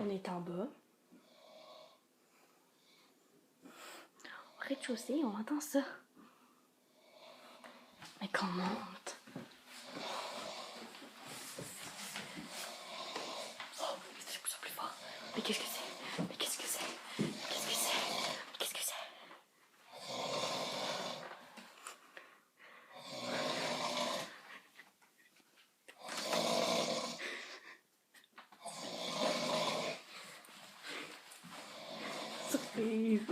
On est en bas. Au rez-de-chaussée, on entend ça. Mais qu'on monte. Oh, c'est beaucoup plus fort. Mais qu'est-ce que c'est? Mais qu'est-ce que c'est? Qu'est-ce que c'est? Qu'est-ce que c'est? Surprise!